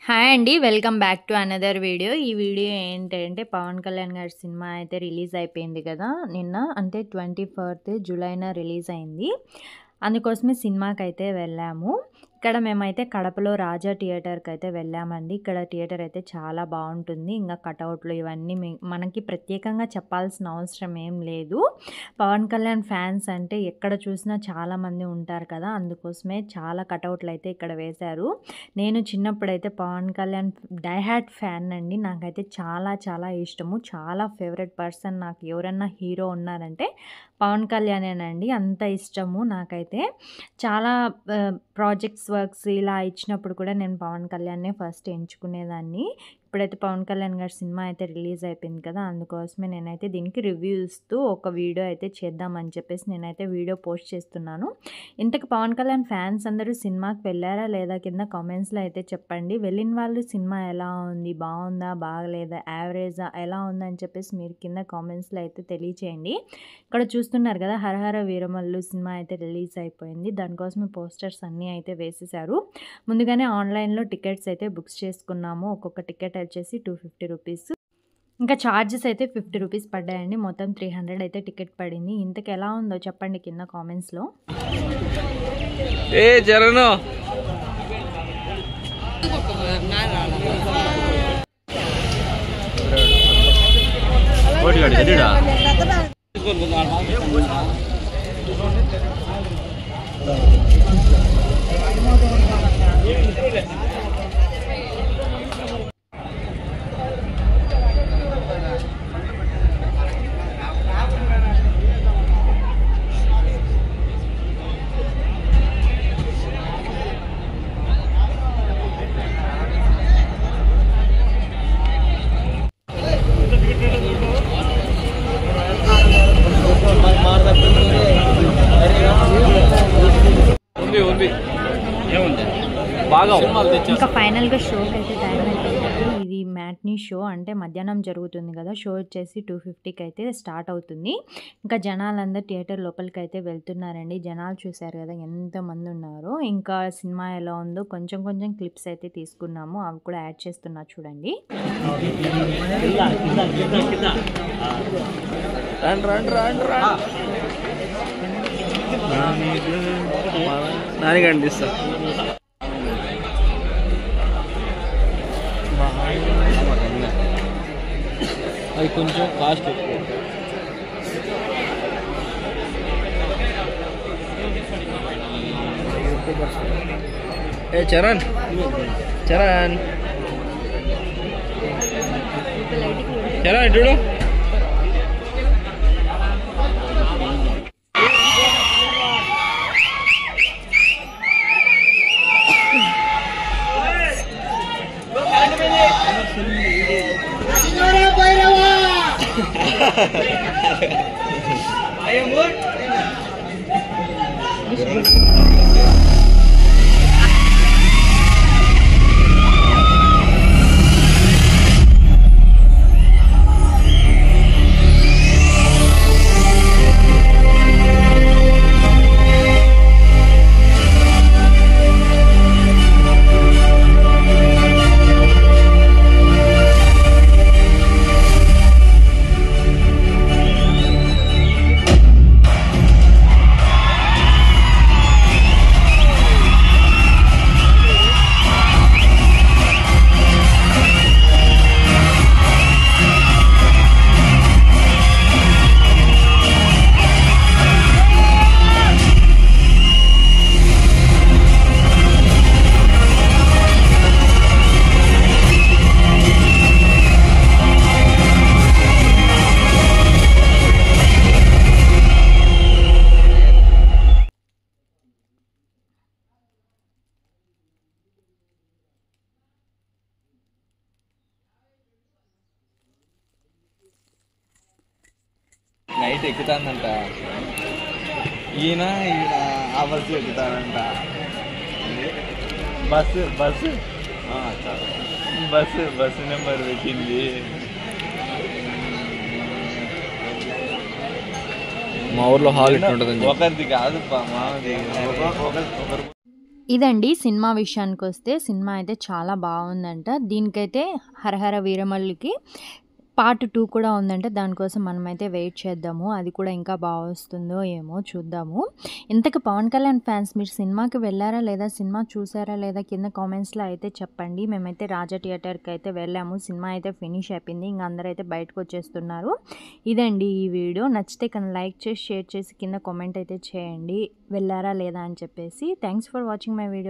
Hi అండి. Welcome back to another video. ఈ video ఏంటంటే పవన్ కళ్యాణ్ గారి సినిమా అయితే రిలీజ్ అయిపోయింది కదా! నిన్న అంటే 24th జూలైన రిలీజ్ అయింది. అందుకోసమే సినిమాకైతే వెళ్ళాము. ఇక్కడ మేమైతే కడపలో రాజా థియేటర్‌కి అయితే వెళ్ళామండి. ఇక్కడ థియేటర్ అయితే చాలా బావుంటుంది. ఇంగా కటౌట్లు ఇవన్నీ మనకి ప్రత్యేకంగా చెప్పాల్సిన అవసరం ఏం లేదు. పవన్ కళ్యాణ్ ఫ్యాన్స్ అంటే ఎక్కడ చూసినా చాలామంది ఉంటారు కదా! అందుకోసమే చాలా కటౌట్లు అయితే ఇక్కడ వేశారు. నేను చిన్నప్పుడైతే Pawan Kalyan die hard fan అండి. నాకైతే చాలా చాలా ఇష్టము. చాలా ఫేవరెట్ పర్సన్ నాకు ఎవరన్నా హీరో ఉన్నారంటే పవన్ కళ్యాణేనండి. అంత ఇష్టము నాకైతే. చాలా ప్రాజెక్ట్స్ వర్క్స్ ఇలా ఇచ్చినప్పుడు కూడా నేను పవన్ కళ్యాణ్‌నే ఫస్ట్ ఎంచుకునేదాన్ని. ఇప్పుడైతే పవన్ కళ్యాణ్ గారి సినిమా అయితే రిలీజ్ అయిపోయింది కదా! అందుకోసమే నేనైతే దీనికి రివ్యూ ఇస్తూ ఒక వీడియో అయితే చేద్దామని చెప్పేసి నేనైతే వీడియో పోస్ట్ చేస్తున్నాను. ఇంతకు పవన్ కళ్యాణ్ ఫ్యాన్స్ అందరూ సినిమాకి వెళ్ళారా లేదా కింద కామెంట్స్‌లో అయితే చెప్పండి. వెళ్ళిన వాళ్ళు సినిమా ఎలా ఉంది? బావుందా? బాగలేదా? యావరేజా? ఎలా ఉందని చెప్పేసి మీరు కింద కామెంట్స్‌లో అయితే తెలియచేయండి. ఇక్కడ చూస్తున్నారు కదా! 'హరహర వీరమల్లు' సినిమా అయితే రిలీజ్ అయిపోయింది. దానికోసమే పోస్టర్స్ అన్నీ అయితే వేసేశారు. ముందుగానే ఆన్‌లైన్‌లో టికెట్స్ అయితే బుక్స్ చేసుకున్నాము. ఒక్కొక్క టికెట్ వచ్చేసి 250 రూపీస్. ఇంకా చార్జెస్ అయితే 50 రూపీస్ పడ్డాయండి. మొత్తం 300 అయితే టికెట్ పడింది. ఇంతకు ఎలా ఉందో చెప్పండి కింద కామెంట్స్‌లో. ఏ జరను ఉంది ఏముంది బాగా ఇంకా ఫైనల్గా షోకి అయితే టైం అయిపోయింది. ఇది మ్యాట్నీ షో అంటే మధ్యాహ్నం జరుగుతుంది కదా! షో వచ్చేసి 250కి అయితే స్టార్ట్ అవుతుంది. ఇంకా జనాలందరూ థియేటర్ లోపలికి అయితే వెళ్తున్నారండి. జనాలు చూశారు కదా ఎంతమంది ఉన్నారో. ఇంకా సినిమా ఎలా ఉందో కొంచెం కొంచెం క్లిప్స్ అయితే తీసుకున్నాము. అవి కూడా యాడ్ చేస్తున్నా చూడండి. నాని కనిపిస్తా అది కొంచెం కాస్ట్ ఎక్కువ. ఏ చరణ్ చరణ్ చరణ్ చూడు నైట్ ఎక్కుతానంట ఈయన ఆ బస్సు ఎక్కుతానంట. Bus bus bus bus number పెట్టింది. మా ఊర్లో హాల్ ఇట్లా ఉంటుంది. ఒకరిది కాదు మాది. ఇదండి సినిమా విషయానికొస్తే సినిమా అయితే చాలా బాగుందంట. దీనికైతే 'హరహర వీరమల్లు'కి పార్ట్ 2 కూడా ఉందంట. దానికోసం మనమైతే వెయిట్ చేద్దాము. అది కూడా ఇంకా వస్తుందో ఏమో చూద్దాము. ఇంతకి పవన్ కళ్యాణ్ ఫ్యాన్స్ మీరు సినిమాకి వెళ్లారా లేదా? సినిమా చూసారా లేదా? కింద కామెంట్స్‌లో అయితే చెప్పండి. మేమైతే రాజా థియేటర్‌కి అయితే వెళ్ళాము. సినిమా అయితే ఫినిష్ అయిపోయింది. ఇంక అందరైతే బయటకొచ్చేస్తున్నారు. ఇదండి ఈ వీడియో. నచ్చితే కనుక లైక్ చేసి, షేర్ చేసి కింద కామెంట్ అయితే చేయండి. వెళ్లారా లేదా అని చెప్పేసి. Thanks for watching my video.